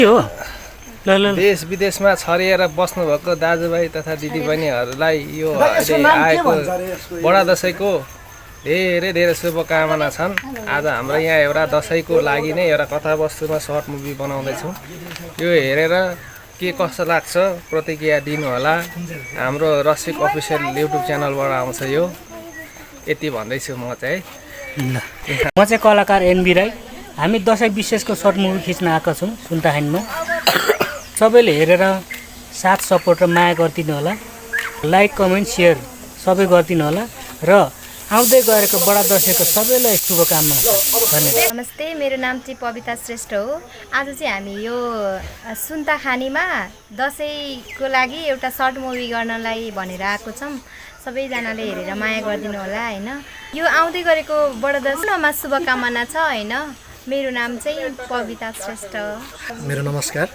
हो ल ल देश विदेशमा छरिएर बस्नुभएको दाजुभाइ तथा दिदीबहिनीहरूलाई यो अहिले आएको बडा दसैँको धेरै धेरै शुभकामना छन्। आज हाम्रो यहाँ एउटा दसैँको लागि नै एउटा कथावस्तुमा सर्ट मुभी बनाउँदैछौँ। यो हेरेर के कस्तो लाग्छ प्रतिक्रिया दिनुहोला। हाम्रो रसिक अफिसियल युट्युब च्यानलबाट आउँछ यो। यति भन्दैछु म चाहिँ। ल म चाहिँ कलाकार एनबी राई। हामी दसैँ विशेषको सर्ट मुभी खिच्न आएका छौँ सुन्ताखानीमा। सबैले हेरेर साथ सपोर्ट र माया गरिदिनु होला। लाइक कमेन्ट सेयर सबै गरिदिनु होला र आउँदै गरेको बडा दसैँको सबैलाई शुभकामना। धन्यवाद। नमस्ते, मेरो नाम चाहिँ पविता श्रेष्ठ हो। आज चाहिँ हामी यो सुन्ताखानीमा दसैँको लागि एउटा सर्ट मुभी गर्नलाई भनेर आएको छौँ। सबैजनाले हेरेर माया गरिदिनु होला होइन। यो आउँदै गरेको बडा दसैँमा शुभकामना छ होइन। मेरो नाम चाहिँ पविता श्रेष्ठ। मेरो नमस्कार,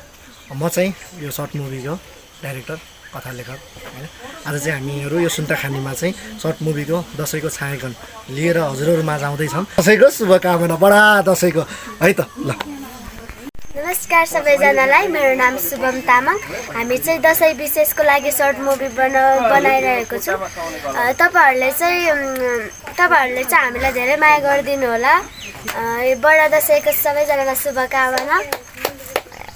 म चाहिँ यो सर्ट मुभीको डाइरेक्टर कथा लेखक होइन। आज चाहिँ हामीहरू यो सुन्ताखानीमा चाहिँ सर्ट मुभीको दसैँको छायाङ्कन लिएर हजुरहरूमा आउँदैछौँ। दसैँको शुभकामना, बडा दसैँको है त। ल नमस्कार सबैजनालाई, मेरो नाम शुभम तामाङ। हामी चाहिँ दसैँ विशेषको लागि सर्ट मुभी बनाइरहेको छौँ। तपाईँहरूले चाहिँ हामीलाई धेरै माया गरिदिनु होला। बडा दसैँको सबैजनालाई शुभकामना।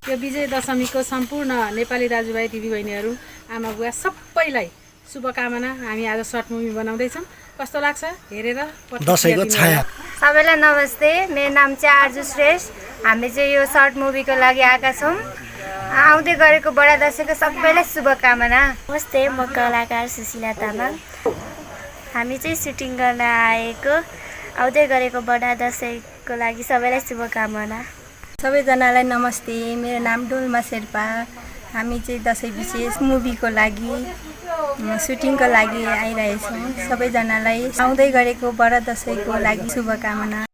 यो विजय दशमीको सम्पूर्ण नेपाली दाजुभाइ दिदीबहिनीहरू आमा बुवा सबैलाई शुभकामना। हामी आज सर्ट मुभी बनाउँदैछौँ। कस्तो लाग्छ हेरेर दसैँको छाया। सबैलाई नमस्ते, मेरो नाम चाहिँ आर्जु श्रेष्ठ। हामी चाहिँ यो सर्ट मुभीको लागि आएका छौँ। आउँदै गरेको बडा दसैँको सबैलाई शुभकामना। नमस्ते, म कलाकार सुशीला तामाङ। हामी चाहिँ सुटिङ गर्न आएको। आउँदै गरेको बडा दसैँको लागि सबैलाई शुभकामना। सबैजनालाई नमस्ते, मेरो नाम डोल्मा शेर्पा। हामी चाहिँ दसैँ विशेष मुभीको लागि सुटिङको लागि आइरहेछौँ। सबैजनालाई आउँदै गरेको बडा दसैँको लागि शुभकामना।